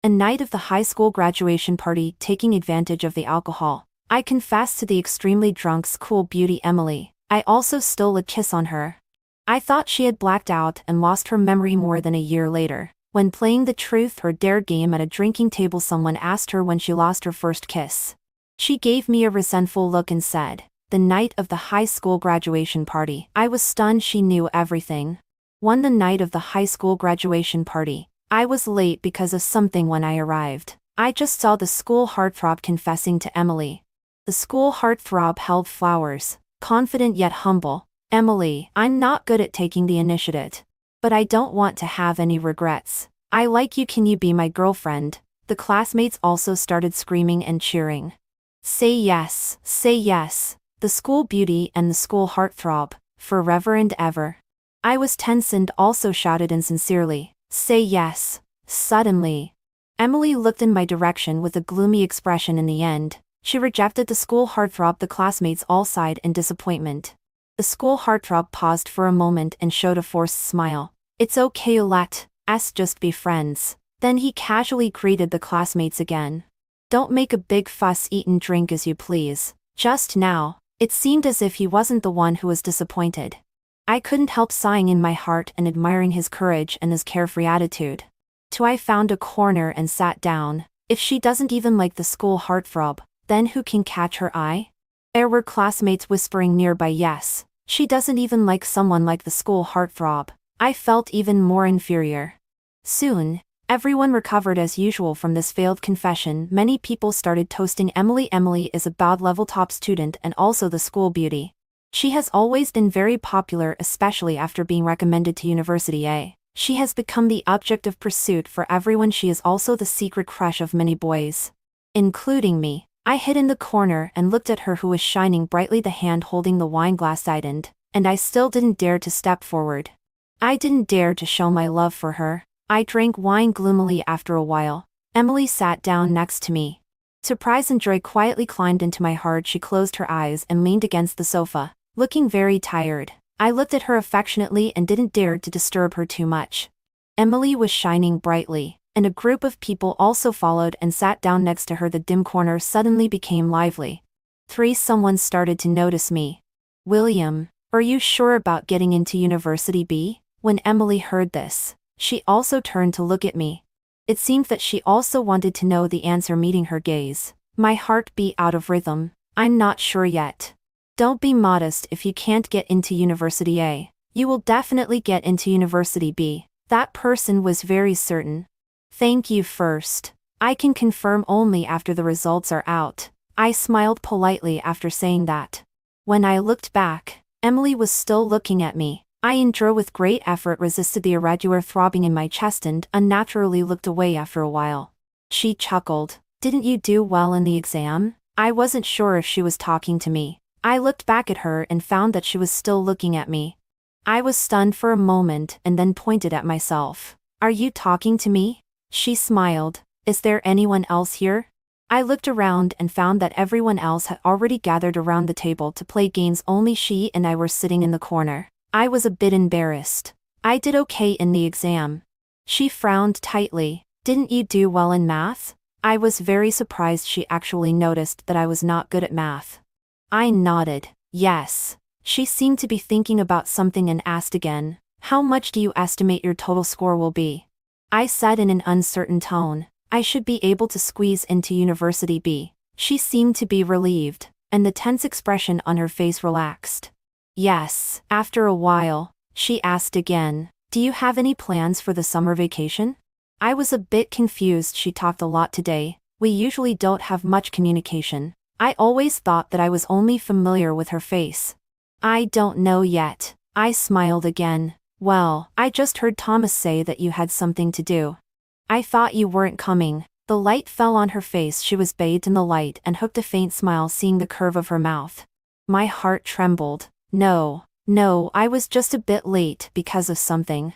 A night of the high school graduation party, taking advantage of the alcohol. I confessed to the extremely drunk school beauty Emily. I also stole a kiss on her. I thought she had blacked out and lost her memory more than a year later. When playing the truth or dare game at a drinking table, someone asked her when she lost her first kiss. She gave me a resentful look and said, "The night of the high school graduation party." I was stunned. She knew everything. The night of the high school graduation party. I was late because of something when I arrived. I just saw the school heartthrob confessing to Emily. The school heartthrob held flowers, confident yet humble. "Emily, I'm not good at taking the initiative. But I don't want to have any regrets. I like you. Can you be my girlfriend?" The classmates also started screaming and cheering. "Say yes, say yes." The school beauty and the school heartthrob, forever and ever. I was tense and also shouted insincerely, "Say yes." Suddenly, Emily looked in my direction with a gloomy expression. In the end, she rejected the school heartthrob. The classmates all sighed in disappointment. The school heartthrob paused for a moment and showed a forced smile. "It's okay, let us just be friends." Then he casually greeted the classmates again. "Don't make a big fuss, eat and drink as you please." Just now, it seemed as if he wasn't the one who was disappointed. I couldn't help sighing in my heart and admiring his courage and his carefree attitude. I found a corner and sat down. If she doesn't even like the school heartthrob, then who can catch her eye? There were classmates whispering nearby, "Yes, she doesn't even like someone like the school heartthrob." I felt even more inferior. Soon, everyone recovered as usual from this failed confession. Many people started toasting Emily. Emily is a bad-level top student and also the school beauty. She has always been very popular, especially after being recommended to University A. She has become the object of pursuit for everyone. She is also the secret crush of many boys, including me. I hid in the corner and looked at her who was shining brightly. The hand holding the wine glass tightened, and I still didn't dare to step forward. I didn't dare to show my love for her. I drank wine gloomily. After a while, Emily sat down next to me. Surprise and joy quietly climbed into my heart. She closed her eyes and leaned against the sofa, looking very tired. I looked at her affectionately and didn't dare to disturb her too much. Emily was shining brightly, and a group of people also followed and sat down next to her. The dim corner suddenly became lively. Someone started to notice me. "William, are you sure about getting into University B?" When Emily heard this, she also turned to look at me. It seemed that she also wanted to know the answer. Meeting her gaze, my heart beat out of rhythm. "I'm not sure yet." "Don't be modest. If you can't get into University A, you will definitely get into University B." That person was very certain. "Thank you first. I can confirm only after the results are out." I smiled politely after saying that. When I looked back, Emily was still looking at me. I with great effort resisted the irregular throbbing in my chest and unnaturally looked away. After a while, she chuckled. "Didn't you do well in the exam?" I wasn't sure if she was talking to me. I looked back at her and found that she was still looking at me. I was stunned for a moment and then pointed at myself. "Are you talking to me?" She smiled. "Is there anyone else here?" I looked around and found that everyone else had already gathered around the table to play games. Only she and I were sitting in the corner. I was a bit embarrassed. "I did okay in the exam." She frowned tightly. "Didn't you do well in math?" I was very surprised she actually noticed that I was not good at math. I nodded. "Yes." She seemed to be thinking about something and asked again, "How much do you estimate your total score will be?" I said in an uncertain tone, "I should be able to squeeze into University B." She seemed to be relieved, and the tense expression on her face relaxed. "Yes." After a while, she asked again, "Do you have any plans for the summer vacation?" I was a bit confused. She talked a lot today. We usually don't have much communication. I always thought that I was only familiar with her face. "I don't know yet." I smiled again. "Well, I just heard Thomas say that you had something to do. I thought you weren't coming." The light fell on her face. She was bathed in the light and hooked a faint smile, seeing the curve of her mouth. My heart trembled. No, I was just a bit late because of something."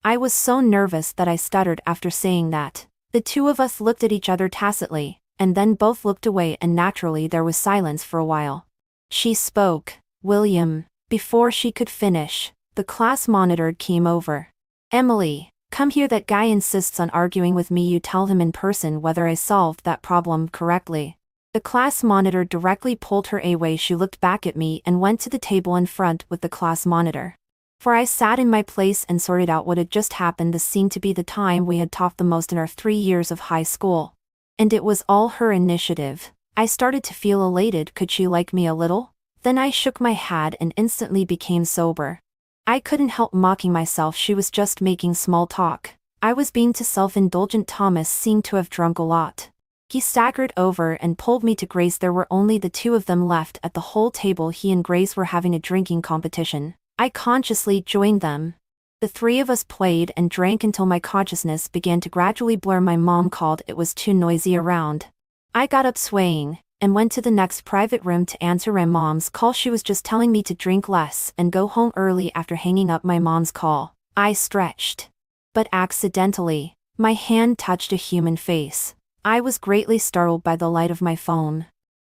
I was so nervous that I stuttered after saying that. The two of us looked at each other tacitly, and then both looked away, and naturally there was silence for a while. She spoke. "William." Before she could finish, the class monitor came over. "Emily, Come here, that guy insists on arguing with me. You tell him in person whether I solved that problem correctly. The class monitor directly pulled her away. She looked back at me and went to the table in front with the class monitor. For I sat in my place and sorted out what had just happened. This seemed to be the time we had talked the most in our 3 years of high school. And it was all her initiative. I started to feel elated. Could she like me a little? Then I shook my head and instantly became sober. I couldn't help mocking myself. She was just making small talk. I was being too self-indulgent. Thomas seemed to have drunk a lot. He staggered over and pulled me to Grace. There were only the two of them left at the whole table. He and Grace were having a drinking competition. I consciously joined them. The three of us played and drank until my consciousness began to gradually blur. My mom called. It was too noisy around. I got up swaying and went to the next private room to answer my mom's call. She was just telling me to drink less and go home early. After hanging up my mom's call, I stretched. But accidentally, my hand touched a human face. I was greatly startled by the light of my phone.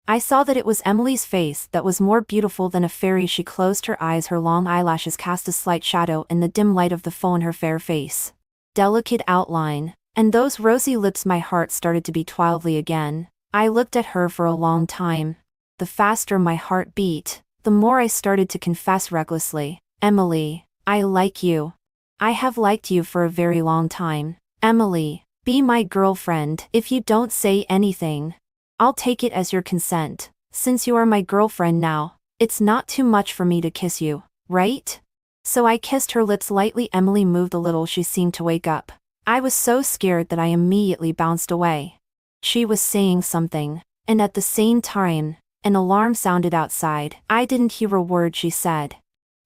I saw that it was Emily's face, that was more beautiful than a fairy. She closed her eyes. Her long eyelashes cast a slight shadow in the dim light of the phone. Her fair face, delicate outline, and those rosy lips. My heart started to beat wildly again. I looked at her for a long time. The faster my heart beat, the more I started to confess recklessly, "Emily, I like you. I have liked you for a very long time. Emily, be my girlfriend." "If you don't say anything, I'll take it as your consent. Since you are my girlfriend now, it's not too much for me to kiss you, right?" So I kissed her lips lightly. Emily moved a little. She seemed to wake up. I was so scared that I immediately bounced away. She was saying something, and at the same time, an alarm sounded outside. I didn't hear a word she said.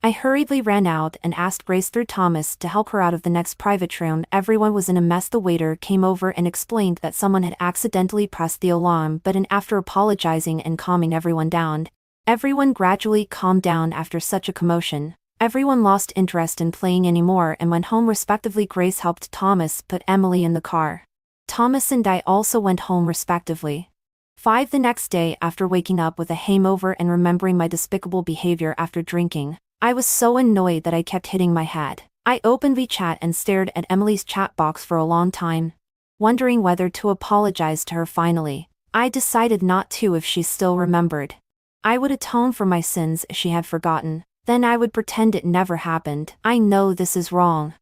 I hurriedly ran out and asked Grace through Thomas to help her out of the next private room. Everyone was in a mess. The waiter came over and explained that someone had accidentally pressed the alarm button. After apologizing and calming everyone down, everyone gradually calmed down. After such a commotion, everyone lost interest in playing anymore and went home respectively. Grace helped Thomas put Emily in the car. Thomas and I also went home respectively. 5 The next day, after waking up with a hangover and remembering my despicable behavior after drinking, I was so annoyed that I kept hitting my head. I opened WeChat and stared at Emily's chat box for a long time, wondering whether to apologize to her. Finally, I decided not to. If she still remembered, I would atone for my sins. If she had forgotten, then I would pretend it never happened. I know this is wrong,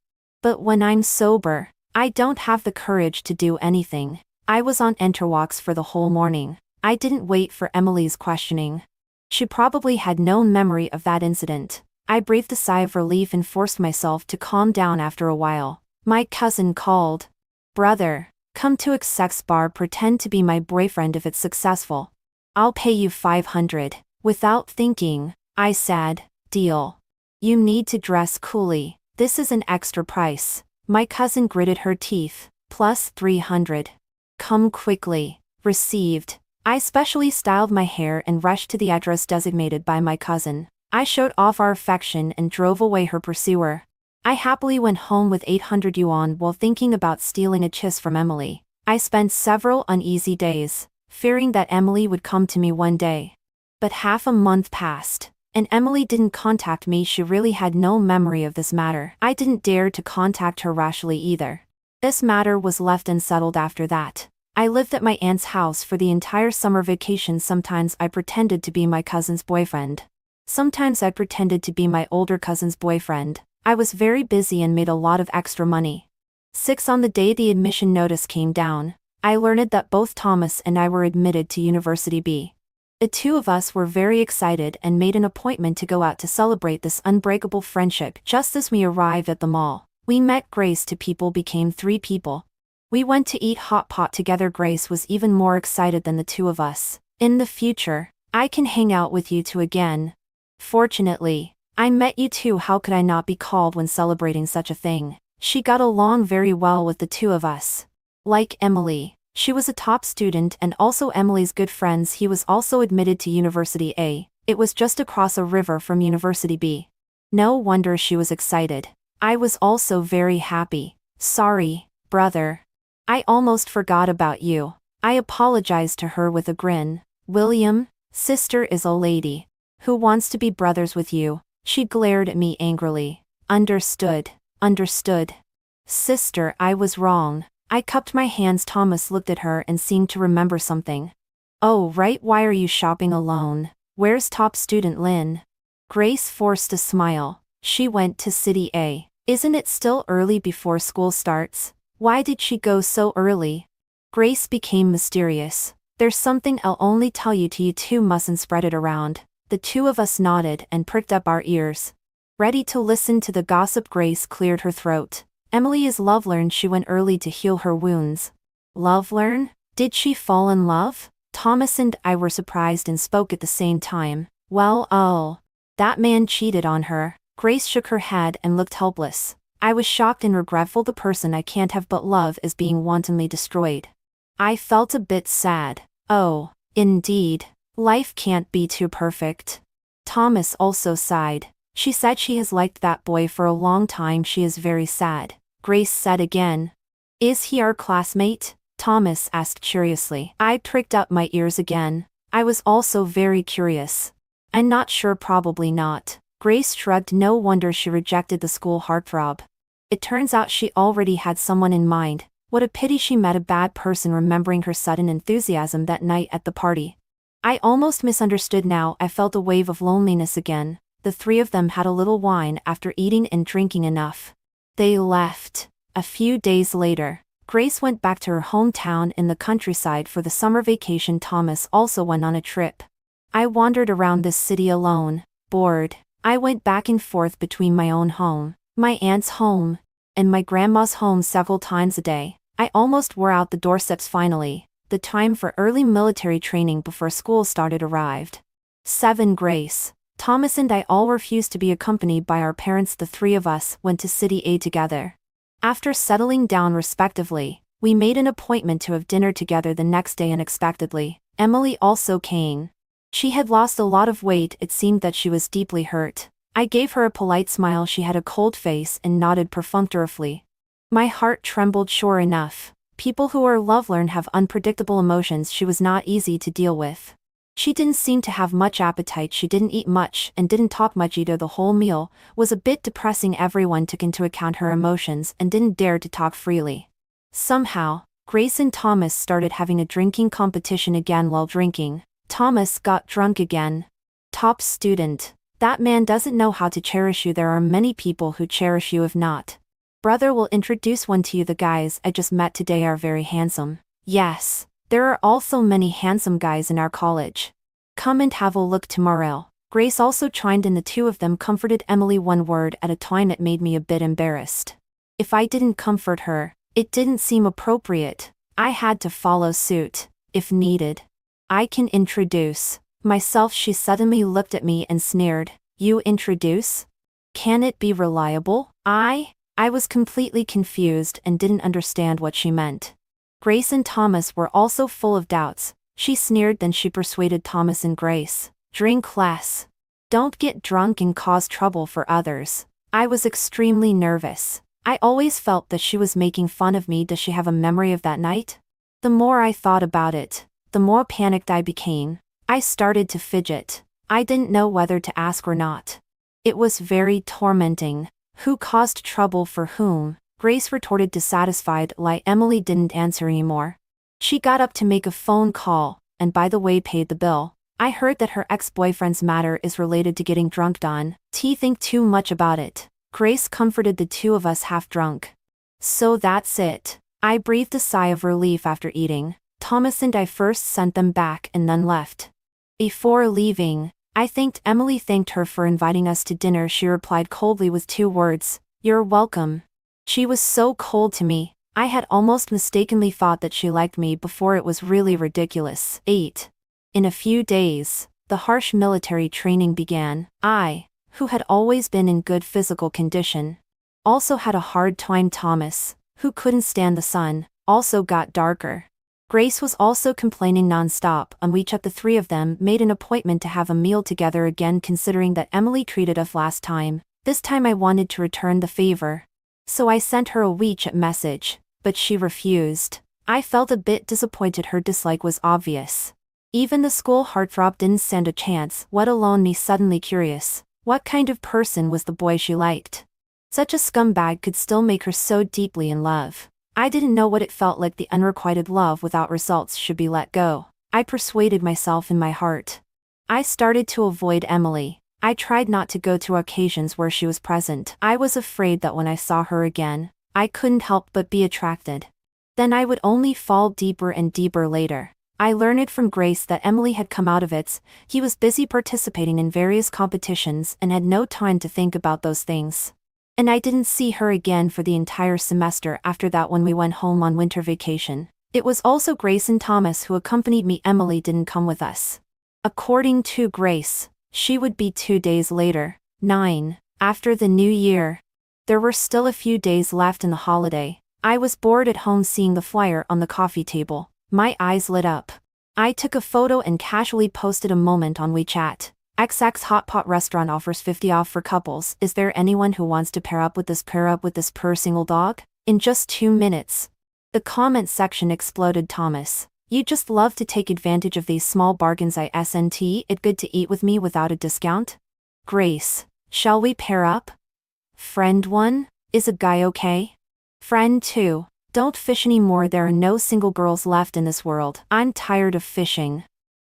but when I'm sober, I don't have the courage to do anything. I was on interwalks for the whole morning. I didn't wait for Emily's questioning. She probably had no memory of that incident. I breathed a sigh of relief and forced myself to calm down. After a while, my cousin called. "Brother, come to XX bar. Pretend to be my boyfriend. If it's successful, I'll pay you 500. Without thinking, I said, "Deal." "You need to dress coolly. This is an extra price." My cousin gritted her teeth. "Plus 300. Come quickly." Received. I specially styled my hair and rushed to the address designated by my cousin. I showed off our affection and drove away her pursuer. I happily went home with 800 yuan while thinking about stealing a kiss from Emily. I spent several uneasy days, fearing that Emily would come to me one day. But half a month passed, and Emily didn't contact me. She really had no memory of this matter. I didn't dare to contact her rashly either. This matter was left unsettled after that. I lived at my aunt's house for the entire summer vacation. Sometimes I pretended to be my cousin's boyfriend. Sometimes I pretended to be my older cousin's boyfriend. I was very busy and made a lot of extra money. 6 On the day the admission notice came down, I learned that both Thomas and I were admitted to University B. The two of us were very excited and made an appointment to go out to celebrate this unbreakable friendship. Just as we arrived at the mall, we met Grace. 2 people became 3 people. We went to eat hot pot together. Grace was even more excited than the two of us. "In the future, I can hang out with you two again. Fortunately, I met you too. How could I not be called when celebrating such a thing?" She got along very well with the two of us. Like Emily, she was a top student and also Emily's good friends. He was also admitted to University A. It was just across a river from University B. No wonder she was excited. I was also very happy. "Sorry, brother. I almost forgot about you." I apologized to her with a grin. "William, sister is a lady who wants to be brothers with you." She glared at me angrily. Understood. Understood. Sister, I was wrong. I cupped my hands. Thomas looked at her and seemed to remember something. Oh, right, why are you shopping alone? Where's top student Lynn? Grace forced a smile. She went to City A. Isn't it still early before school starts? Why did she go so early? Grace became mysterious. There's something I'll only tell you two mustn't spread it around. The two of us nodded and pricked up our ears. Ready to listen to the gossip, Grace cleared her throat. Emily is Lovelorn. She went early to heal her wounds. Lovelorn? Did she fall in love? Thomas and I were surprised and spoke at the same time. Well, oh. That man cheated on her. Grace shook her head and looked helpless. I was shocked and regretful. The person I can't have but love is being wantonly destroyed. I felt a bit sad. Oh, indeed. Life can't be too perfect. Thomas also sighed. She said she has liked that boy for a long time. She is very sad. Grace said again. Is he our classmate? Thomas asked curiously. I pricked up my ears again. I was also very curious. I'm not sure, probably not. Grace shrugged. No wonder she rejected the school heartthrob. It turns out she already had someone in mind. What a pity she met a bad person, remembering her sudden enthusiasm that night at the party. I almost misunderstood now. I felt a wave of loneliness again. The three of them had a little wine after eating and drinking enough. They left. A few days later, Grace went back to her hometown in the countryside for the summer vacation. Thomas also went on a trip. I wandered around this city alone, bored. I went back and forth between my own home, my aunt's home, and my grandma's home several times a day. I almost wore out the doorsteps. Finally, the time for early military training before school started arrived. 7. Grace, Thomas and I all refused to be accompanied by our parents. The three of us went to City A together. After settling down respectively, we made an appointment to have dinner together the next day. Unexpectedly, Emily also came. She had lost a lot of weight. It seemed that she was deeply hurt. I gave her a polite smile. She had a cold face and nodded perfunctorily. My heart trembled. Sure enough, people who are Lovelorn have unpredictable emotions. She was not easy to deal with. She didn't seem to have much appetite. She didn't eat much and didn't talk much either. The whole meal was a bit depressing. Everyone took into account her emotions and didn't dare to talk freely. Somehow, Grace and Thomas started having a drinking competition again. While drinking, Thomas got drunk again. Top student. That man doesn't know how to cherish you. There are many people who cherish you. If not, brother will introduce one to you. The guys I just met today are very handsome. Yes, there are also many handsome guys in our college. Come and have a look tomorrow. Grace also chimed in. The two of them comforted Emily one word at a time. It made me a bit embarrassed. If I didn't comfort her, it didn't seem appropriate. I had to follow suit, if needed. I can introduce myself. She suddenly looked at me and sneered. You introduce? Can it be reliable? I was completely confused and didn't understand what she meant. Grace and Thomas were also full of doubts. She sneered. Then she persuaded Thomas and Grace. Drink less. Don't get drunk and cause trouble for others. I was extremely nervous. I always felt that she was making fun of me. Does she have a memory of that night? The more I thought about it, the more panicked I became. I started to fidget. I didn't know whether to ask or not. It was very tormenting. Who caused trouble for whom? Grace retorted, dissatisfied. Emily didn't answer anymore. She got up to make a phone call, and by the way paid the bill. I heard that her ex-boyfriend's matter is related to getting drunk. Don't think too much about it. Grace comforted the two of us half drunk. So that's it. I breathed a sigh of relief after eating. Thomas and I first sent them back and then left. Before leaving, I thanked Emily. Thanked her for inviting us to dinner. She replied coldly with 2 words. You're welcome. She was so cold to me. I had almost mistakenly thought that she liked me before. It was really ridiculous. 8. In a few days, the harsh military training began. I, who had always been in good physical condition, also had a hard time. Thomas, who couldn't stand the sun, also got darker. Grace was also complaining non-stop. On each of the 3 of them made an appointment to have a meal together again. Considering that Emily treated us last time, this time I wanted to return the favor. So I sent her a WeChat message, but she refused. I felt a bit disappointed. Her dislike was obvious. Even the school heartthrob didn't stand a chance, let alone me. Suddenly curious, what kind of person was the boy she liked? Such a scumbag could still make her so deeply in love. I didn't know what it felt like the unrequited love without results should be let go. I persuaded myself in my heart. I started to avoid Emily. I tried not to go to occasions where she was present. I was afraid that when I saw her again, I couldn't help but be attracted. Then I would only fall deeper and deeper later. I learned from Grace that Emily had come out of it. He was busy participating in various competitions and had no time to think about those things. And I didn't see her again for the entire semester after that when we went home on winter vacation. It was also Grace and Thomas who accompanied me. Emily didn't come with us. According to Grace, she would be 2 days later, 9, after the new year. There were still a few days left in the holiday. I was bored at home seeing the flyer on the coffee table. My eyes lit up. I took a photo and casually posted a moment on WeChat. XX Hot Pot Restaurant offers 50 off for couples. Is there anyone who wants to pair up with this per single dog? In just 2 minutes. The comment section exploded. Thomas, you just love to take advantage of these small bargains. Isn't it good to eat with me without a discount? Grace, shall we pair up? Friend 1, is a guy okay? Friend 2, don't fish anymore. There are no single girls left in this world. I'm tired of fishing.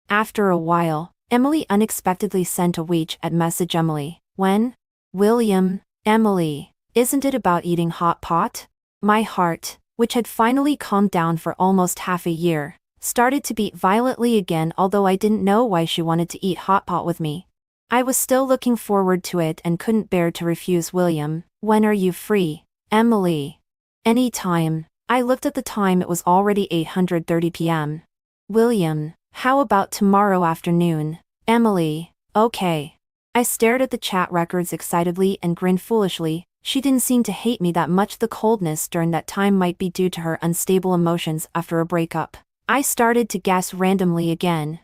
After a while, Emily unexpectedly sent a WeChat message. Emily, when? William, Emily, isn't it about eating hot pot? My heart, which had finally calmed down for almost half a year, started to beat violently again, although I didn't know why she wanted to eat hot pot with me. I was still looking forward to it and couldn't bear to refuse. William, when are you free? Emily. Anytime. I looked at the time. It was already 8:30 p.m. William, how about tomorrow afternoon? Emily, okay. I stared at the chat records excitedly and grinned foolishly. She didn't seem to hate me that much. The coldness during that time might be due to her unstable emotions after a breakup. I started to guess randomly again.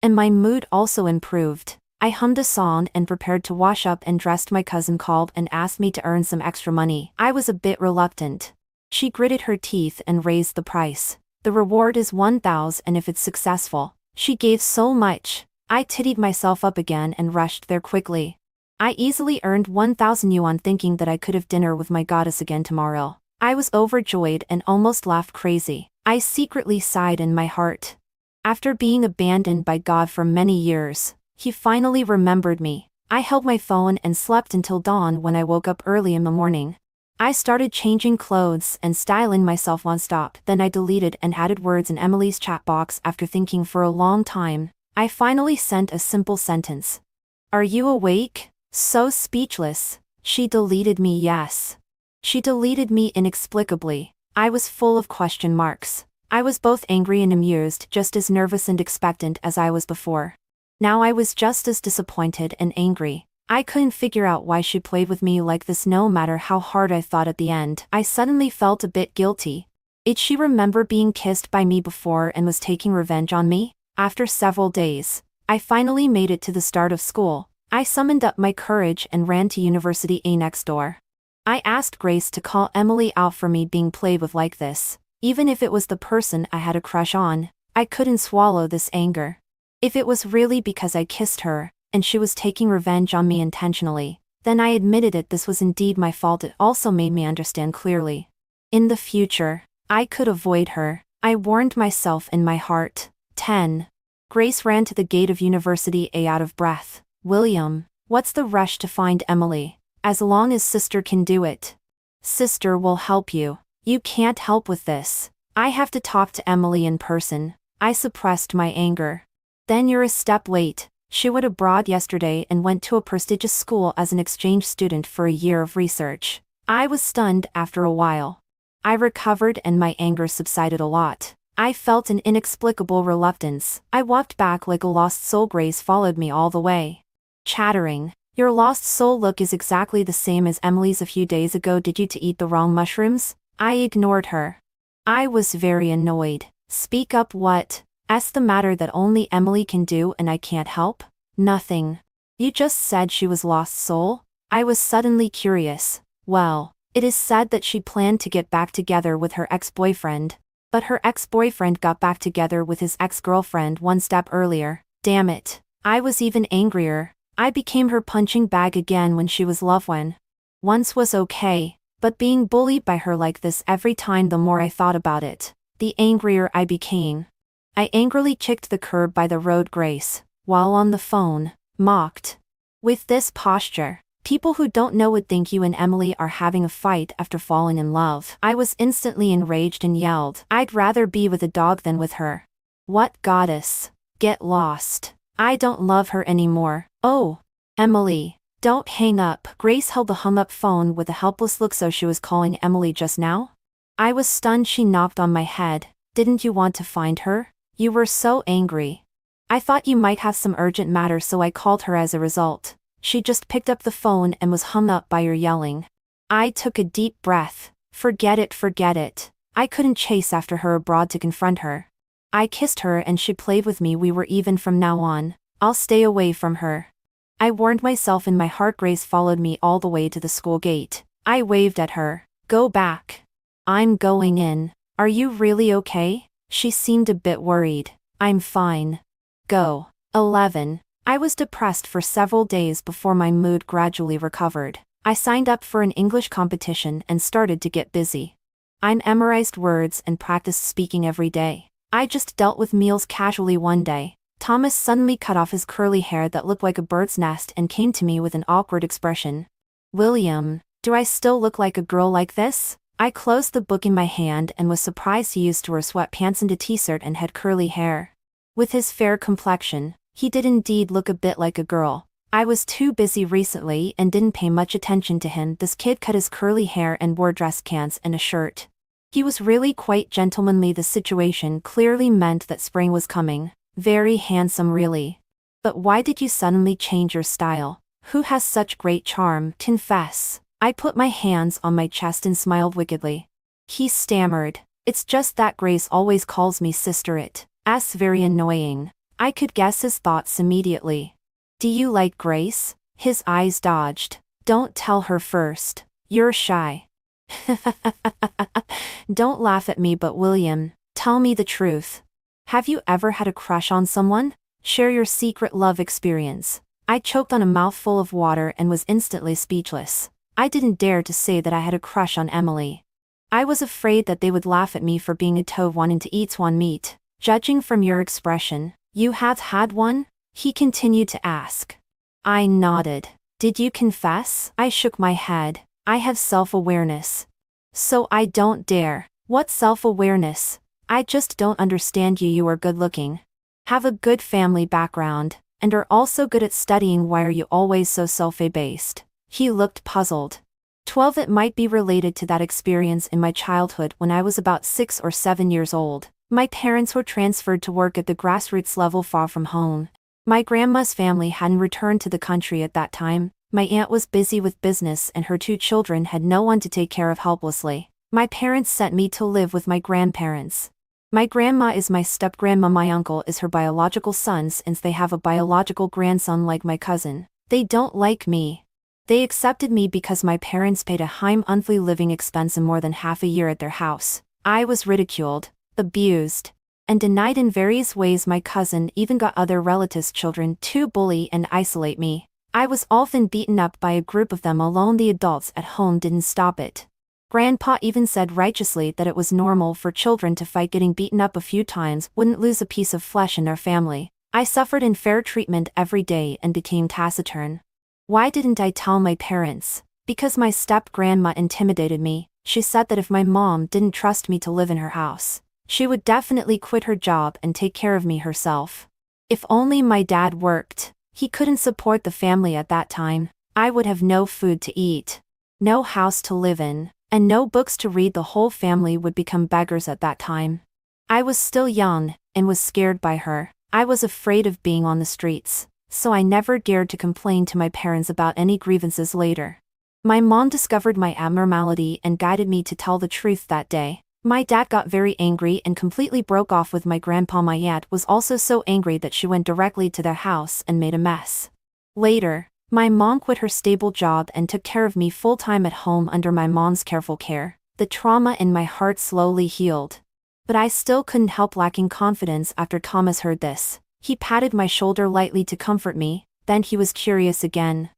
And my mood also improved. I hummed a song and prepared to wash up and dressed. My cousin called and asked me to earn some extra money. I was a bit reluctant. She gritted her teeth and raised the price. The reward is 1,000 and if it's successful. She gave so much. I tittied myself up again and rushed there quickly. I easily earned 1,000 yuan thinking that I could have dinner with my goddess again tomorrow. I was overjoyed and almost laughed crazy. I secretly sighed in my heart. After being abandoned by God for many years, he finally remembered me. I held my phone and slept until dawn when I woke up early in the morning. I started changing clothes and styling myself non-stop. Then I deleted and added words in Emily's chat box. After thinking for a long time, I finally sent a simple sentence. Are you awake? So speechless. She deleted me. Yes. She deleted me inexplicably. I was full of question marks. I was both angry and amused, just as nervous and expectant as I was before. Now I was just as disappointed and angry. I couldn't figure out why she played with me like this no matter how hard I thought. At the end, I suddenly felt a bit guilty. Did she remember being kissed by me before and was taking revenge on me? After several days, I finally made it to the start of school. I summoned up my courage and ran to University A next door. I asked Grace to call Emily out for me being played with like this. Even if it was the person I had a crush on, I couldn't swallow this anger. If it was really because I kissed her, and she was taking revenge on me intentionally, then I admitted it. This was indeed my fault. It also made me understand clearly. In the future, I could avoid her. I warned myself in my heart. 10. Grace ran to the gate of University A out of breath. William, what's the rush to find Emily? As long as sister can do it. Sister will help you. You can't help with this. I have to talk to Emily in person. I suppressed my anger. Then you're a step late. She went abroad yesterday and went to a prestigious school as an exchange student for a year of research. I was stunned after a while. I recovered and my anger subsided a lot. I felt an inexplicable reluctance. I walked back like a lost soul. Grace followed me all the way. Chattering, your lost soul look is exactly the same as Emily's a few days ago. Did you to eat the wrong mushrooms? I ignored her. I was very annoyed. Speak up. What's the matter that only Emily can do and I can't help? Nothing. You just said she was lost soul? I was suddenly curious. Well, it is said that she planned to get back together with her ex-boyfriend. But her ex-boyfriend got back together with his ex-girlfriend one step earlier. Damn it. I was even angrier. I became her punching bag again when she was loved. When Once was okay, but being bullied by her like this every time, the more I thought about it, the angrier I became. I angrily kicked the curb by the road Grace, while on the phone, mocked. With this posture, people who don't know would think you and Emily are having a fight after falling in love. I was instantly enraged and yelled, "I'd rather be with a dog than with her. What goddess? Get lost. I don't love her anymore." "Oh, Emily, don't hang up." Grace held the hung-up phone with a helpless look. "So she was calling Emily just now?" I was stunned. "She knocked on my head. Didn't you want to find her? You were so angry. I thought you might have some urgent matter, so I called her as a result. She just picked up the phone and was hung up by your yelling." I took a deep breath. Forget it. I couldn't chase after her abroad to confront her. I kissed her and she played with me. We were even from now on. I'll stay away from her. I warned myself in my heart. Grace followed me all the way to the school gate. I waved at her. "Go back." "I'm going in." "Are you really okay?" She seemed a bit worried. "I'm fine." Go. 11. I was depressed for several days before my mood gradually recovered. I signed up for an English competition and started to get busy. I memorized words and practiced speaking every day. I just dealt with meals casually. One day, Thomas suddenly cut off his curly hair that looked like a bird's nest and came to me with an awkward expression. "William, do I still look like a girl like this?" I closed the book in my hand and was surprised he used to wear sweatpants and a t-shirt and had curly hair. With his fair complexion, he did indeed look a bit like a girl. I was too busy recently and didn't pay much attention to him. This kid cut his curly hair and wore dress pants and a shirt. He was really quite gentlemanly. The situation clearly meant that spring was coming. Very handsome, really. "But why did you suddenly change your style? Who has such great charm? Confess." I put my hands on my chest and smiled wickedly. He stammered, "It's just that Grace always calls me sister. It's very annoying." I could guess his thoughts immediately. "Do you like Grace?" His eyes dodged. "Don't tell her first. You're shy." Don't laugh at me, but William, tell me the truth. Have you ever had a crush on someone? Share your secret love experience. I choked on a mouthful of water and was instantly speechless. I didn't dare to say that I had a crush on Emily. I was afraid that they would laugh at me for being a toad wanting to eat swan meat. "Judging from your expression, you have had one?" he continued to ask. I nodded. "Did you confess?" I shook my head. "I have self-awareness." "So I don't dare." "What self-awareness? I just don't understand you. You are good-looking, have a good family background, and are also good at studying. Why are you always so self-abased?" He looked puzzled. 12. It might be related to that experience in my childhood when I was about 6 or 7 years old. My parents were transferred to work at the grassroots level far from home. My grandma's family hadn't returned to the country at that time. My aunt was busy with business and her 2 children had no one to take care of helplessly. My parents sent me to live with my grandparents. My grandma is my step-grandma. My uncle is her biological son since they have a biological grandson like my cousin. They don't like me. They accepted me because my parents paid a high monthly living expense and more than half a year at their house. I was ridiculed, abused, and denied in various ways. My cousin even got other relatives' children to bully and isolate me. I was often beaten up by a group of them alone. The adults at home didn't stop it. Grandpa even said righteously that it was normal for children to fight. Getting beaten up a few times wouldn't lose a piece of flesh in their family. I suffered unfair treatment every day and became taciturn. Why didn't I tell my parents? Because my step-grandma intimidated me. She said that if my mom didn't trust me to live in her house, she would definitely quit her job and take care of me herself. If only my dad worked. He couldn't support the family at that time. I would have no food to eat, no house to live in, and no books to read. The whole family would become beggars at that time. I was still young, and was scared by her. I was afraid of being on the streets, so I never dared to complain to my parents about any grievances later. My mom discovered my abnormality and guided me to tell the truth that day. My dad got very angry and completely broke off with my grandpa. My aunt was also so angry that she went directly to their house and made a mess. Later, my mom quit her stable job and took care of me full-time at home under my mom's careful care. The trauma in my heart slowly healed. But I still couldn't help lacking confidence after Thomas heard this. He patted my shoulder lightly to comfort me, then he was curious again.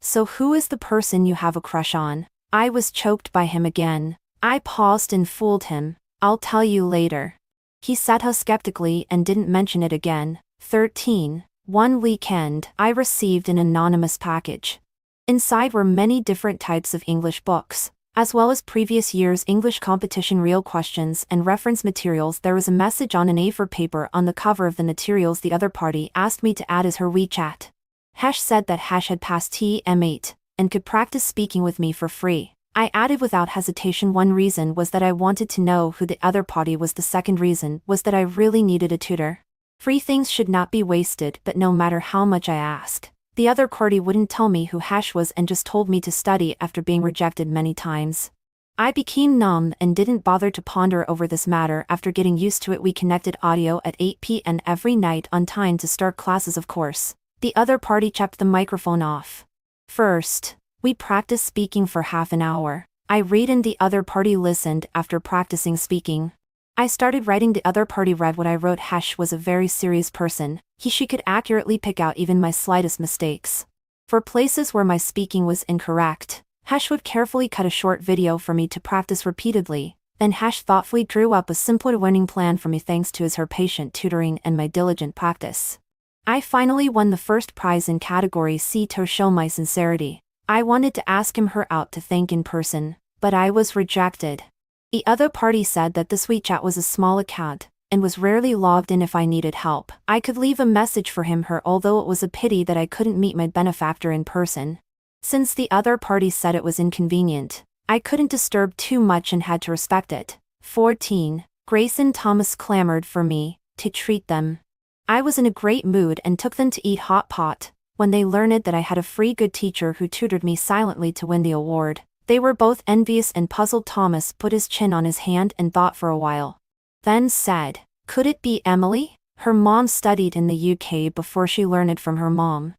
So who is the person you have a crush on? I was choked by him again. I paused and fooled him. I'll tell you later. He sat us skeptically and didn't mention it again. 13. One weekend, I received an anonymous package. Inside were many different types of English books, as well as previous year's English competition real questions and reference materials. There was a message on an A4 paper on the cover of the materials. The other party asked me to add as her WeChat. Hash said that Hash had passed TM8 and could practice speaking with me for free. I added without hesitation. One reason was that I wanted to know who the other party was. The second reason was that I really needed a tutor. Free things should not be wasted, but no matter how much I asked, the other party wouldn't tell me who Hash was and just told me to study after being rejected many times. I became numb and didn't bother to ponder over this matter. After getting used to it, we connected audio at 8 p.m. every night on time to start classes. Of course, the other party kept the microphone off. First, we practiced speaking for half an hour. I read and the other party listened. After practicing speaking, I started writing. The other party read what I wrote. Hash was a very serious person. She could accurately pick out even my slightest mistakes. For places where my speaking was incorrect, Hash would carefully cut a short video for me to practice repeatedly. Then Hash thoughtfully drew up a simpler learning plan for me thanks to her patient tutoring and my diligent practice. I finally won the first prize in category C. To show my sincerity, I wanted to ask her out to thank in person, but I was rejected. The other party said that this WeChat was a small account and was rarely logged in. If I needed help, I could leave a message for her, although it was a pity that I couldn't meet my benefactor in person. Since the other party said it was inconvenient, I couldn't disturb too much and had to respect it. 14. Grace and Thomas clamored for me to treat them. I was in a great mood and took them to eat hot pot. When they learned that I had a free good teacher who tutored me silently to win the award, they were both envious and puzzled. Thomas put his chin on his hand and thought for a while. Then said, "Could it be Emily? Her mom studied in the UK before she learned it from her mom.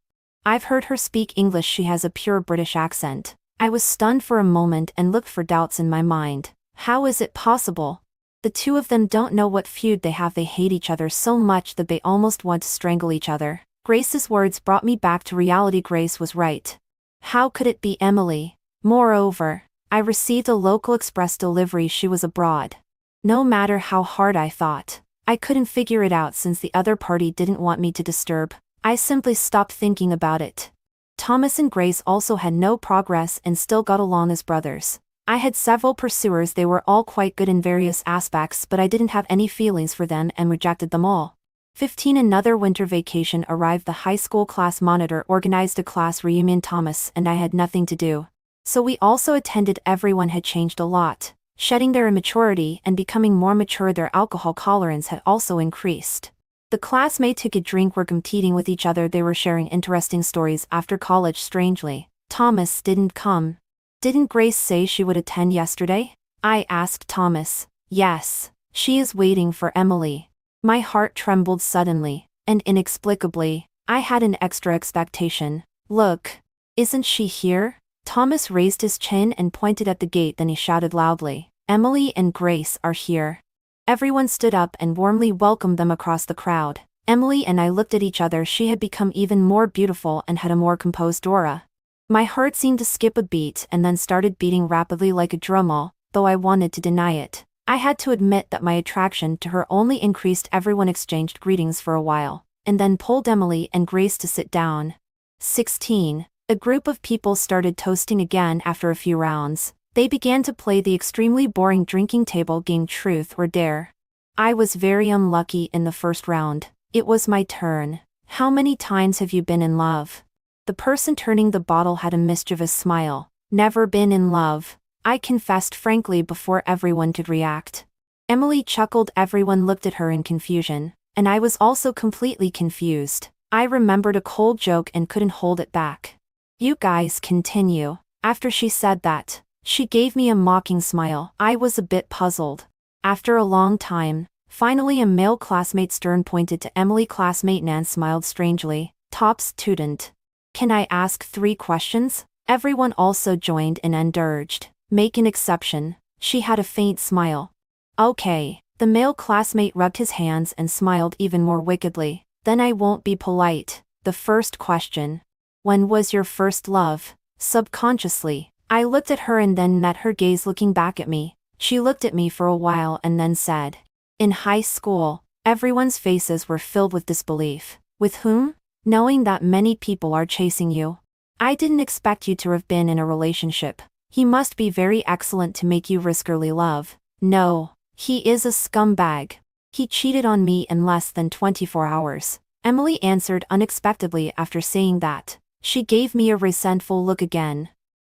I've heard her speak English. She has a pure British accent." I was stunned for a moment and looked for doubts in my mind. How is it possible? The two of them don't know what feud they have. They hate each other so much that they almost want to strangle each other. Grace's words brought me back to reality. Grace was right. How could it be Emily? Moreover, I received a local express delivery. She was abroad. No matter how hard I thought, I couldn't figure it out. Since the other party didn't want me to disturb, I simply stopped thinking about it. Thomas and Grace also had no progress and still got along as brothers. I had several pursuers. They were all quite good in various aspects, but I didn't have any feelings for them and rejected them all. 15. Another winter vacation arrived. The high school class monitor organized a class reunion. Thomas and I had nothing to do, so we also attended. Everyone had changed a lot, shedding their immaturity and becoming more mature. Their alcohol tolerance had also increased. The classmates who could drink were competing with each other. They were sharing interesting stories after college. Strangely, Thomas didn't come. Didn't Grace say she would attend yesterday? I asked Thomas. Yes, she is waiting for Emily. My heart trembled suddenly, and inexplicably, I had an extra expectation. Look, isn't she here? Thomas raised his chin and pointed at the gate. Then he shouted loudly, Emily and Grace are here. Everyone stood up and warmly welcomed them across the crowd. Emily and I looked at each other. She had become even more beautiful and had a more composed aura. My heart seemed to skip a beat and then started beating rapidly like a drummel, though I wanted to deny it. I had to admit that my attraction to her only increased. Everyone exchanged greetings for a while, and then pulled Emily and Grace to sit down. 16. A group of people started toasting again after a few rounds. They began to play the extremely boring drinking table game Truth or Dare. I was very unlucky in the first round. It was my turn. How many times have you been in love? The person turning the bottle had a mischievous smile. Never been in love, I confessed frankly before everyone could react. Emily chuckled. Everyone looked at her in confusion, and I was also completely confused. I remembered a cold joke and couldn't hold it back. You guys continue. After she said that, she gave me a mocking smile. I was a bit puzzled. After a long time, finally a male classmate stern pointed to Emily. Classmate Nan smiled strangely. Top student. Can I ask 3 questions? Everyone also joined in and urged. Make an exception. She had a faint smile. Okay. The male classmate rubbed his hands and smiled even more wickedly. Then I won't be polite. The first question. When was your first love? Subconsciously, I looked at her and then met her gaze looking back at me. She looked at me for a while and then said, "In high school." Everyone's faces were filled with disbelief. With whom? Knowing that many people are chasing you. I didn't expect you to have been in a relationship. He must be very excellent to make you risk early love. No, he is a scumbag. He cheated on me in less than 24 hours. Emily answered unexpectedly after saying that. She gave me a resentful look again.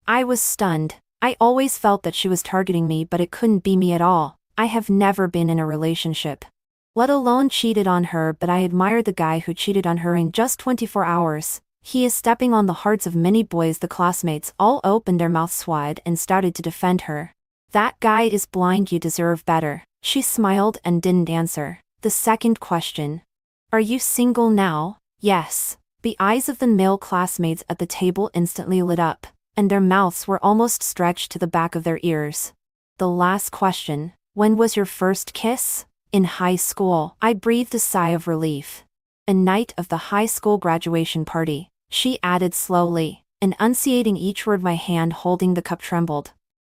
I was stunned. I always felt that she was targeting me, but it couldn't be me at all. I have never been in a relationship, let alone cheated on her, but I admire the guy who cheated on her in just 24 hours. He is stepping on the hearts of many boys. The classmates all opened their mouths wide and started to defend her. That guy is blind, you deserve better. She smiled and didn't answer. The second question. Are you single now? Yes. The eyes of the male classmates at the table instantly lit up, and their mouths were almost stretched to the back of their ears. The last question. When was your first kiss? In high school. I breathed a sigh of relief. A night of the high school graduation party, she added slowly, enunciating each word. My hand holding the cup trembled.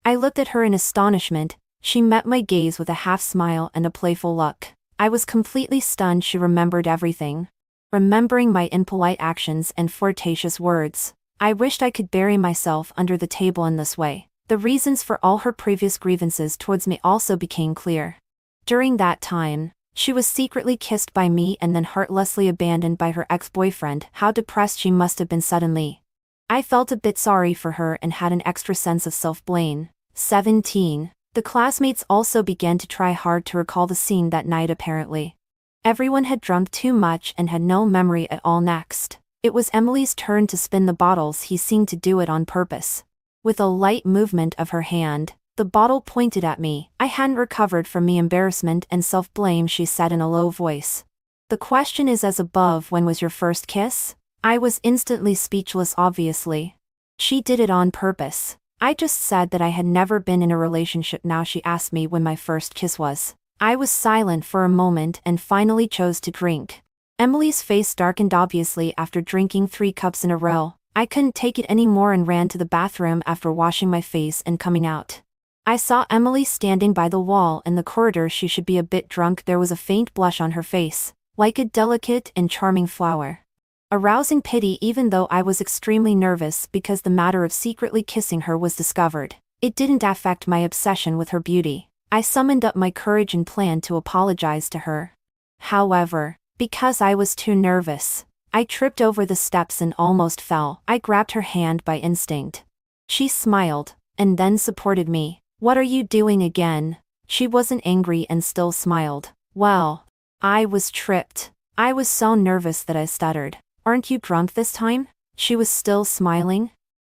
I looked at her in astonishment. She met my gaze with a half smile and a playful look. I was completely stunned. She remembered everything. Remembering my impolite actions and flirtatious words. I wished I could bury myself under the table in this way. The reasons for all her previous grievances towards me also became clear. During that time, she was secretly kissed by me and then heartlessly abandoned by her ex-boyfriend. How depressed she must have been suddenly. I felt a bit sorry for her and had an extra sense of self-blame. 17. The classmates also began to try hard to recall the scene that night. Apparently, everyone had drunk too much and had no memory at all. Next, it was Emily's turn to spin the bottles. He seemed to do it on purpose. With a light movement of her hand, the bottle pointed at me. I hadn't recovered from the embarrassment and self-blame. She said in a low voice. The question is as above. When was your first kiss? I was instantly speechless. Obviously, she did it on purpose. I just said that I had never been in a relationship. Now she asked me when my first kiss was. I was silent for a moment and finally chose to drink. Emily's face darkened obviously after drinking 3 cups in a row. I couldn't take it anymore and ran to the bathroom after washing my face and coming out. I saw Emily standing by the wall in the corridor. She should be a bit drunk. There was a faint blush on her face, like a delicate and charming flower, arousing pity. Even though I was extremely nervous because the matter of secretly kissing her was discovered, it didn't affect my obsession with her beauty. I summoned up my courage and planned to apologize to her. However, because I was too nervous, I tripped over the steps and almost fell. I grabbed her hand by instinct. She smiled, and then supported me. What are you doing again? She wasn't angry and still smiled. Well, I was tripped. I was so nervous that I stuttered. Aren't you drunk this time? She was still smiling.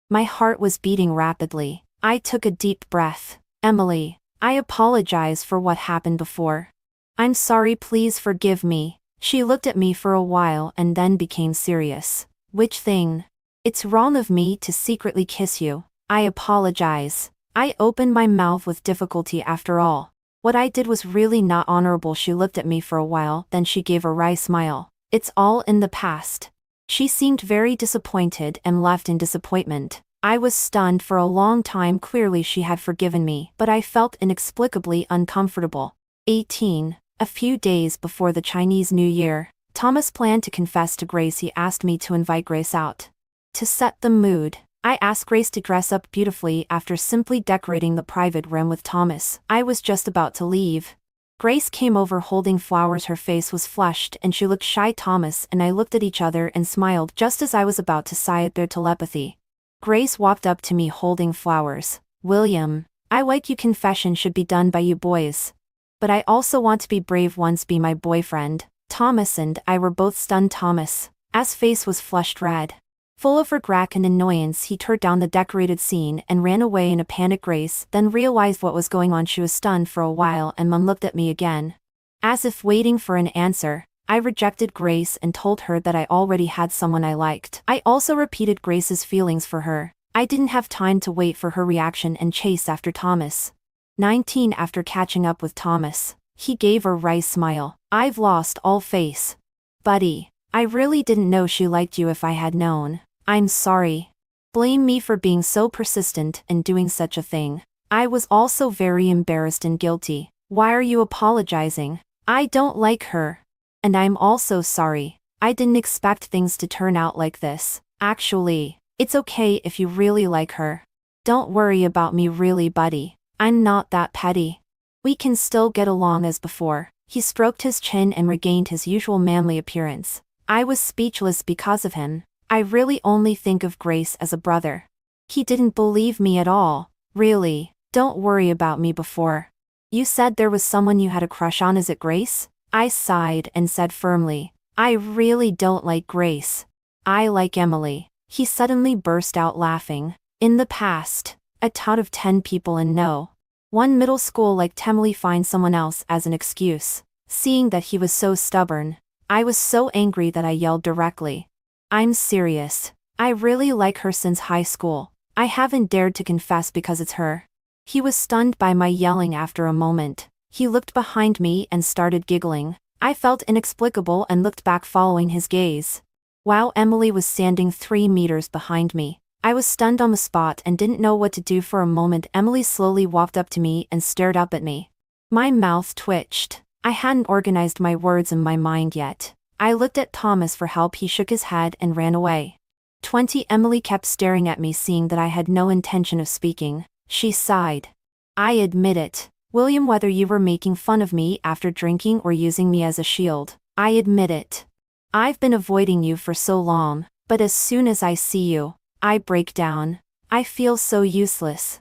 My heart was beating rapidly. I took a deep breath. Emily, I apologize for what happened before. I'm sorry, please forgive me. She looked at me for a while and then became serious. Which thing? It's wrong of me to secretly kiss you. I apologize. I opened my mouth with difficulty. After all, what I did was really not honorable. She looked at me for a while, then she gave a wry smile. It's all in the past. She seemed very disappointed and left in disappointment. I was stunned for a long time. Clearly she had forgiven me, but I felt inexplicably uncomfortable. 18. A few days before the Chinese New Year, Thomas planned to confess to Grace. He asked me to invite Grace out. To set the mood, I asked Grace to dress up beautifully. After simply decorating the private room with Thomas, I was just about to leave. Grace came over holding flowers. Her face was flushed and she looked shy. Thomas and I looked at each other and smiled just as I was about to sigh at their telepathy. Grace walked up to me holding flowers. William, I like you. Confession should be done by you boys. But I also want to be brave. Once be my boyfriend. Thomas and I were both stunned. Thomas, as face was flushed red. Full of regret and annoyance, he tore down the decorated scene and ran away in a panic. Grace then realized what was going on. She was stunned for a while and Mum looked at me again, as if waiting for an answer. I rejected Grace and told her that I already had someone I liked. I also repeated Grace's feelings for her. I didn't have time to wait for her reaction and chase after Thomas. 19. After catching up with Thomas, he gave a wry smile. I've lost all face. Buddy, I really didn't know she liked you. If I had known, I'm sorry. Blame me for being so persistent and doing such a thing. I was also very embarrassed and guilty. Why are you apologizing? I don't like her. And I'm also sorry. I didn't expect things to turn out like this. Actually, it's okay if you really like her. Don't worry about me really, buddy. I'm not that petty. We can still get along as before. He stroked his chin and regained his usual manly appearance. I was speechless because of him. I really only think of Grace as a brother. He didn't believe me at all. Really, don't worry about me before. You said there was someone you had a crush on, is it Grace? I sighed and said firmly, I really don't like Grace. I like Emily. He suddenly burst out laughing. In the past, out of 10 people and no one middle school liked Emily find someone else as an excuse. Seeing that he was so stubborn, I was so angry that I yelled directly. I'm serious. I really like her since high school. I haven't dared to confess because it's her. He was stunned by my yelling after a moment. He looked behind me and started giggling. I felt inexplicable and looked back following his gaze. Wow, Emily was standing 3 meters behind me. I was stunned on the spot and didn't know what to do for a moment. Emily slowly walked up to me and stared up at me. My mouth twitched. I hadn't organized my words in my mind yet. I looked at Thomas for help. He shook his head and ran away. 20 Emily kept staring at me, seeing that I had no intention of speaking. She sighed. I admit it, William, whether you were making fun of me after drinking or using me as a shield, I admit it. I've been avoiding you for so long, but as soon as I see you, I break down. I feel so useless.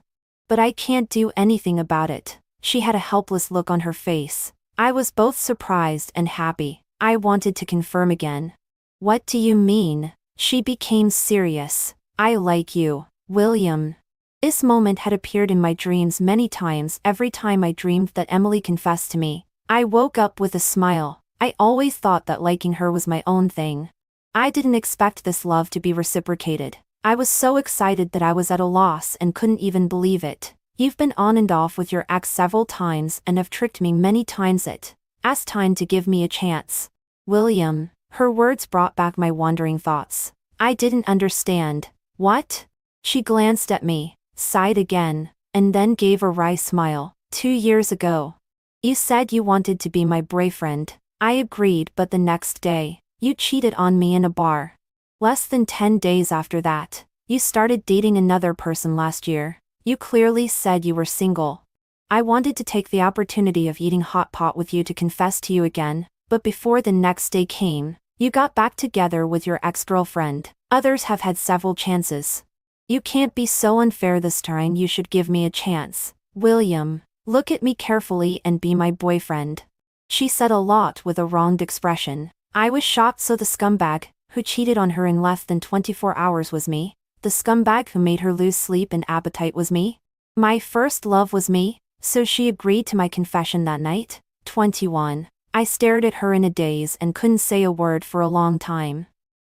But I can't do anything about it. She had a helpless look on her face. I was both surprised and happy. I wanted to confirm again. What do you mean? She became serious. I like you, William. This moment had appeared in my dreams many times. Every time I dreamed that Emily confessed to me, I woke up with a smile. I always thought that liking her was my own thing. I didn't expect this love to be reciprocated. I was so excited that I was at a loss and couldn't even believe it. You've been on and off with your ex several times and have tricked me many times. It's time to give me a chance. William. Her words brought back my wandering thoughts. I didn't understand. What? She glanced at me, sighed again, and then gave a wry smile. 2 years ago. You said you wanted to be my boyfriend. I agreed, but the next day, you cheated on me in a bar. Less than 10 days after that, you started dating another person last year. You clearly said you were single. I wanted to take the opportunity of eating hot pot with you to confess to you again, but before the next day came, you got back together with your ex-girlfriend. Others have had several chances. You can't be so unfair this time. You should give me a chance. William, look at me carefully and be my boyfriend. She said a lot with a wronged expression. I was shocked. So the scumbag who cheated on her in less than 24 hours was me? The scumbag who made her lose sleep and appetite was me? My first love was me? So she agreed to my confession that night? 21. I stared at her in a daze and couldn't say a word for a long time.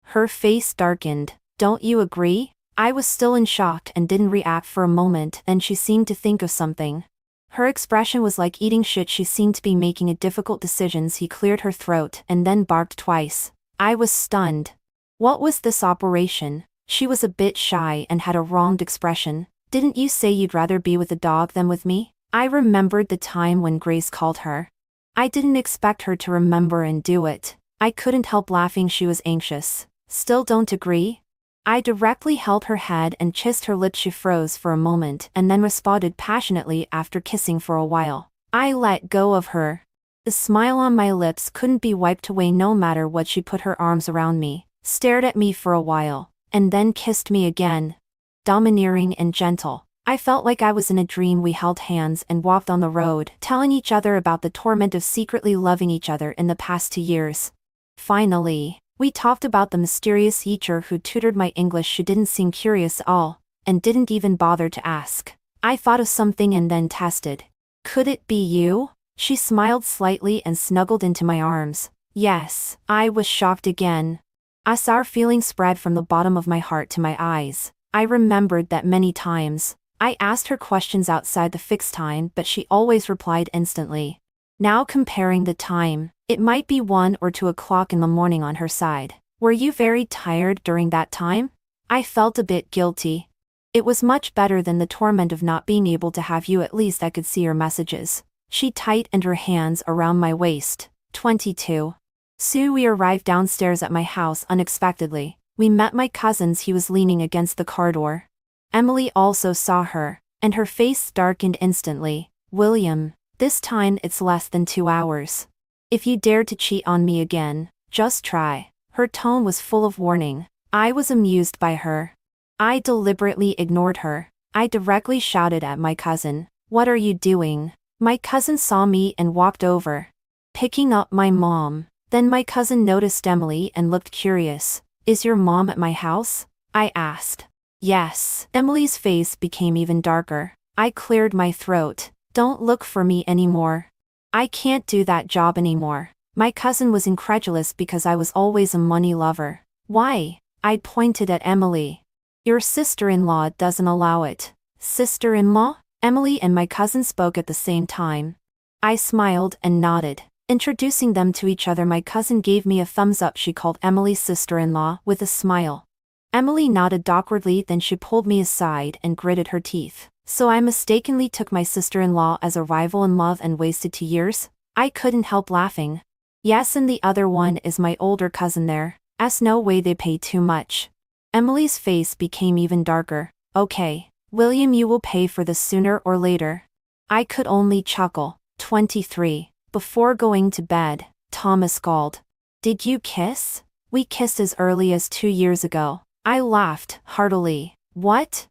Her face darkened. Don't you agree? I was still in shock and didn't react for a moment, and she seemed to think of something. Her expression was like eating shit. She seemed to be making a difficult decisions. He cleared her throat and then barked twice. I was stunned. What was this operation? She was a bit shy and had a wronged expression. Didn't you say you'd rather be with a dog than with me? I remembered the time when Grace called her. I didn't expect her to remember and do it. I couldn't help laughing. She was anxious. Still don't agree? I directly held her head and kissed her lips. She froze for a moment and then responded passionately after kissing for a while. I let go of her. The smile on my lips couldn't be wiped away no matter what. She put her arms around me, stared at me for a while, and then kissed me again. Domineering and gentle. I felt like I was in a dream. We held hands and walked on the road, telling each other about the torment of secretly loving each other in the past 2 years. Finally, we talked about the mysterious teacher who tutored my English. She didn't seem curious at all, and didn't even bother to ask. I thought of something and then tested. Could it be you? She smiled slightly and snuggled into my arms. Yes. I was shocked again. A sour feeling spread from the bottom of my heart to my eyes. I remembered that many times I asked her questions outside the fixed time, but she always replied instantly. Now comparing the time, it might be 1 or 2 o'clock in the morning on her side. Were you very tired during that time? I felt a bit guilty. It was much better than the torment of not being able to have you. At least I could see your messages. She tightened her hands around my waist. 22. Soon we arrived downstairs at my house unexpectedly. We met my cousins. He was leaning against the car door. Emily also saw her, and her face darkened instantly. William, this time it's less than 2 hours. If you dare to cheat on me again, just try. Her tone was full of warning. I was amused by her. I deliberately ignored her. I directly shouted at my cousin, "What are you doing?" My cousin saw me and walked over, picking up my mom. Then my cousin noticed Emily and looked curious. "Is your mom at my house?" I asked. "Yes." Emily's face became even darker. I cleared my throat. "Don't look for me anymore. I can't do that job anymore." My cousin was incredulous because I was always a money lover. "Why?" I pointed at Emily. "Your sister-in-law doesn't allow it." "Sister-in-law?" Emily and my cousin spoke at the same time. I smiled and nodded. Introducing them to each other, my cousin gave me a thumbs up. She called Emily sister-in-law with a smile. Emily nodded awkwardly, then she pulled me aside and gritted her teeth. "So I mistakenly took my sister-in-law as a rival in love and wasted 2 years?" I couldn't help laughing. "Yes, and the other one is my older cousin there. No way, they pay too much." Emily's face became even darker. "Okay, William, you will pay for this sooner or later." I could only chuckle. 23. Before going to bed, Thomas called. "Did you kiss?" "We kissed as early as 2 years ago." I laughed heartily. "What?"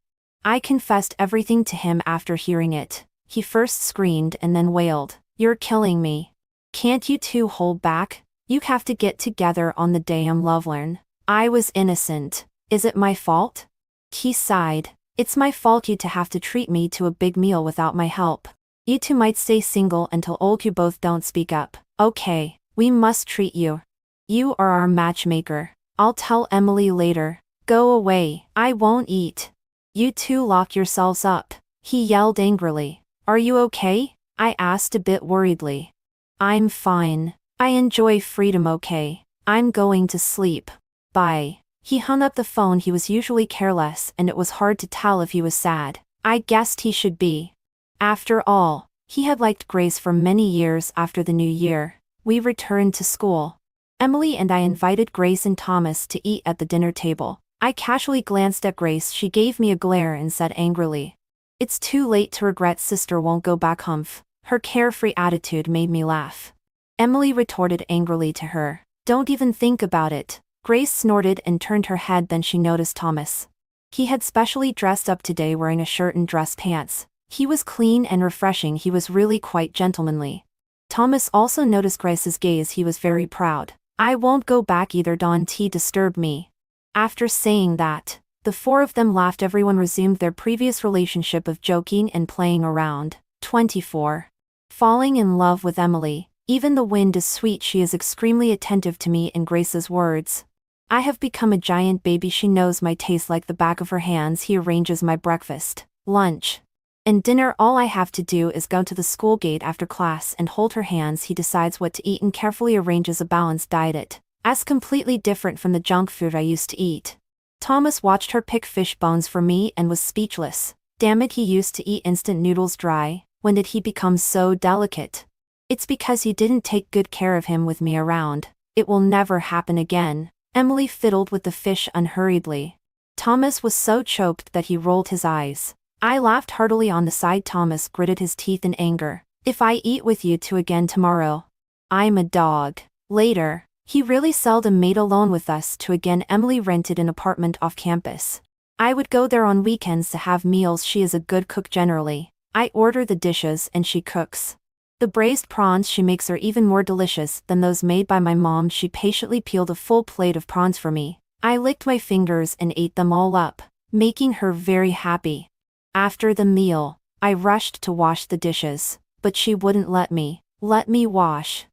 I confessed everything to him after hearing it. He first screamed and then wailed, "You're killing me. Can't you two hold back? You have to get together on the damn Lovelern." I was innocent. "Is it my fault?" He sighed. "It's my fault you to have to treat me to a big meal without my help. You two might stay single until old. You both don't speak up." "Okay, we must treat you. You are our matchmaker." "I'll tell Emily later." "Go away." "I won't eat." "You two lock yourselves up," he yelled angrily. "Are you okay?" I asked a bit worriedly. "I'm fine. I enjoy freedom. Okay. I'm going to sleep. Bye." He hung up the phone. He was usually careless, and it was hard to tell if he was sad. I guessed he should be. After all, he had liked Grace for many years. After the new year, we returned to school. Emily and I invited Grace and Thomas to eat at the dinner table. I casually glanced at Grace. She gave me a glare and said angrily, "It's too late to regret. Sister won't go back. Humph." Her carefree attitude made me laugh. Emily retorted angrily to her, "Don't even think about it." Grace snorted and turned her head. Then she noticed Thomas. He had specially dressed up today, wearing a shirt and dress pants. He was clean and refreshing. He was really quite gentlemanly. Thomas also noticed Grace's gaze. He was very proud. "I won't go back either. Don't disturb me." After saying that, the four of them laughed. Everyone resumed their previous relationship of joking and playing around. 24. Falling in love with Emily. Even the wind is sweet. She is extremely attentive to me. In Grace's words, I have become a giant baby. She knows my taste like the back of her hands. He arranges my breakfast, lunch, and dinner. All I have to do is go to the school gate after class and hold her hands. He decides what to eat and carefully arranges a balanced diet, as completely different from the junk food I used to eat. Thomas watched her pick fish bones for me and was speechless. Damn it, he used to eat instant noodles dry. When did he become so delicate? It's because you didn't take good care of him with me around. It will never happen again. Emily fiddled with the fish unhurriedly. Thomas was so choked that he rolled his eyes. I laughed heartily on the side. Thomas gritted his teeth in anger. "If I eat with you two again tomorrow, I'm a dog." Later, he really seldom made alone with us two again. Emily rented an apartment off campus. I would go there on weekends to have meals. She is a good cook generally. I order the dishes and she cooks. The braised prawns she makes are even more delicious than those made by my mom. She patiently peeled a full plate of prawns for me. I licked my fingers and ate them all up, making her very happy. After the meal, I rushed to wash the dishes, but she wouldn't let me wash.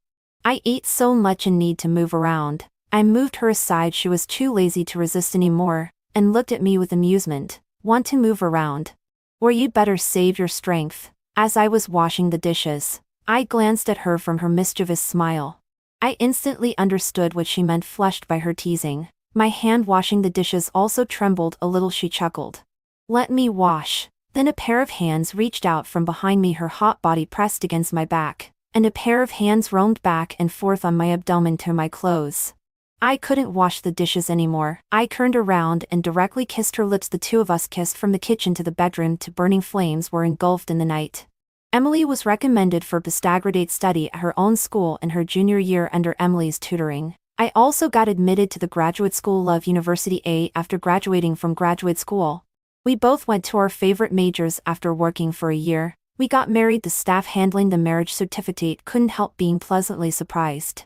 I ate so much and need to move around. I moved her aside. She was too lazy to resist anymore, and looked at me with amusement. "Want to move around? Or you better save your strength." As I was washing the dishes, I glanced at her from her mischievous smile. I instantly understood what she meant, flushed by her teasing. My hand washing the dishes also trembled a little. She chuckled. "Let me wash." Then a pair of hands reached out from behind me, her hot body pressed against my back, and a pair of hands roamed back and forth on my abdomen to my clothes. I couldn't wash the dishes anymore. I turned around and directly kissed her lips. The two of us kissed from the kitchen to the bedroom to burning flames were engulfed in the night. Emily was recommended for postgraduate study at her own school in her junior year under Emily's tutoring. I also got admitted to the graduate school of University A after graduating from graduate school. We both went to our favorite majors after working for a year. We got married. The staff handling the marriage certificate couldn't help being pleasantly surprised.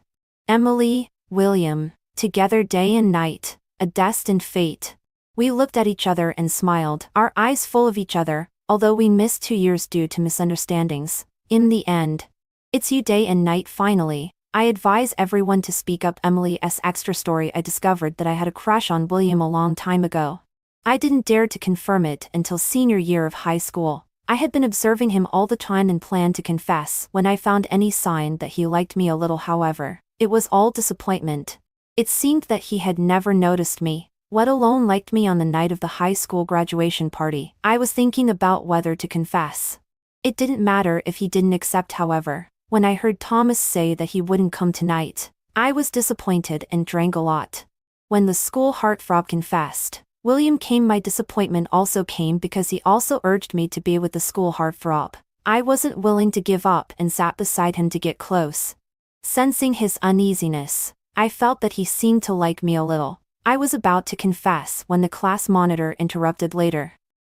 Emily, William, together day and night, a destined fate. We looked at each other and smiled, our eyes full of each other, although we missed 2 years due to misunderstandings. In the end, it's you day and night. Finally, I advise everyone to speak up. Emily's extra story. I discovered that I had a crush on William a long time ago. I didn't dare to confirm it until senior year of high school. I had been observing him all the time and planned to confess when I found any sign that he liked me a little. However, it was all disappointment. It seemed that he had never noticed me, let alone liked me. On the night of the high school graduation party, I was thinking about whether to confess. It didn't matter if he didn't accept. However, when I heard Thomas say that he wouldn't come tonight, I was disappointed and drank a lot. When the school heartthrob confessed, William came. My disappointment also came because he also urged me to be with the school heartthrob. I wasn't willing to give up and sat beside him to get close. Sensing his uneasiness, I felt that he seemed to like me a little. I was about to confess when the class monitor interrupted later.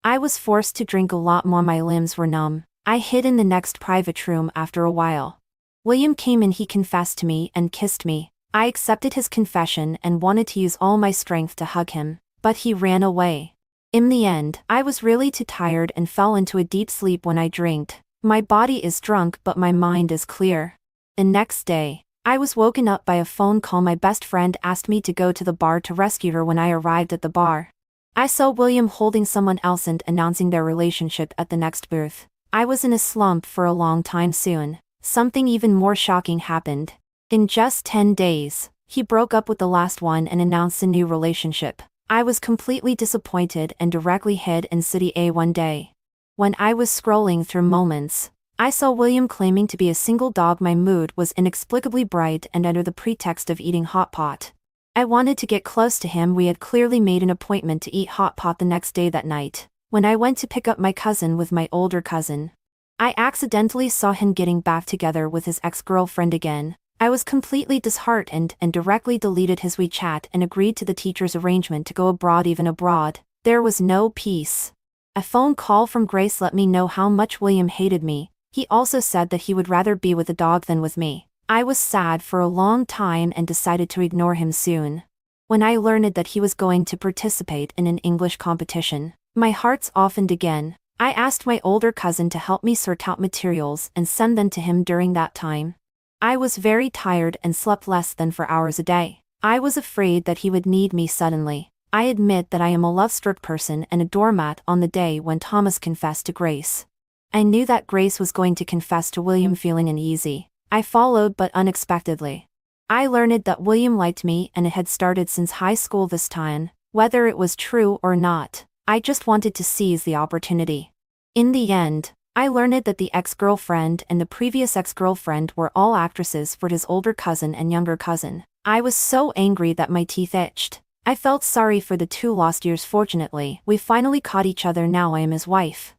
I was forced to drink a lot more. My limbs were numb. I hid in the next private room. After a while, William came in. He confessed to me and kissed me. I accepted his confession and wanted to use all my strength to hug him, but he ran away. In the end, I was really too tired and fell into a deep sleep. When I drank, my body is drunk but my mind is clear. The next day, I was woken up by a phone call. My best friend asked me to go to the bar to rescue her. When I arrived at the bar, I saw William holding someone else and announcing their relationship at the next booth. I was in a slump for a long time. Soon, something even more shocking happened. In just 10 days, he broke up with the last one and announced a new relationship. I was completely disappointed and directly hid in City A one day. When I was scrolling through Moments, I saw William claiming to be a single dog. My mood was inexplicably bright and under the pretext of eating hot pot. I wanted to get close to him. We had clearly made an appointment to eat hot pot the next day. That night, when I went to pick up my cousin with my older cousin, I accidentally saw him getting back together with his ex-girlfriend again. I was completely disheartened and directly deleted his WeChat and agreed to the teacher's arrangement to go abroad. Even abroad, there was no peace. A phone call from Grace let me know how much William hated me. He also said that he would rather be with a dog than with me. I was sad for a long time and decided to ignore him soon. When I learned that he was going to participate in an English competition, my heart softened again. I asked my older cousin to help me sort out materials and send them to him during that time. I was very tired and slept less than 4 hours a day. I was afraid that he would need me suddenly. I admit that I am a love-struck person and a doormat. On the day when Thomas confessed to Grace, I knew that Grace was going to confess to William. Feeling uneasy, I followed but unexpectedly. I learned that William liked me and it had started since high school. This time, whether it was true or not, I just wanted to seize the opportunity. In the end, I learned that the ex-girlfriend and the previous ex-girlfriend were all actresses for his older cousin and younger cousin. I was so angry that my teeth itched. I felt sorry for the 2 lost years. Fortunately, we finally caught each other. Now I am his wife.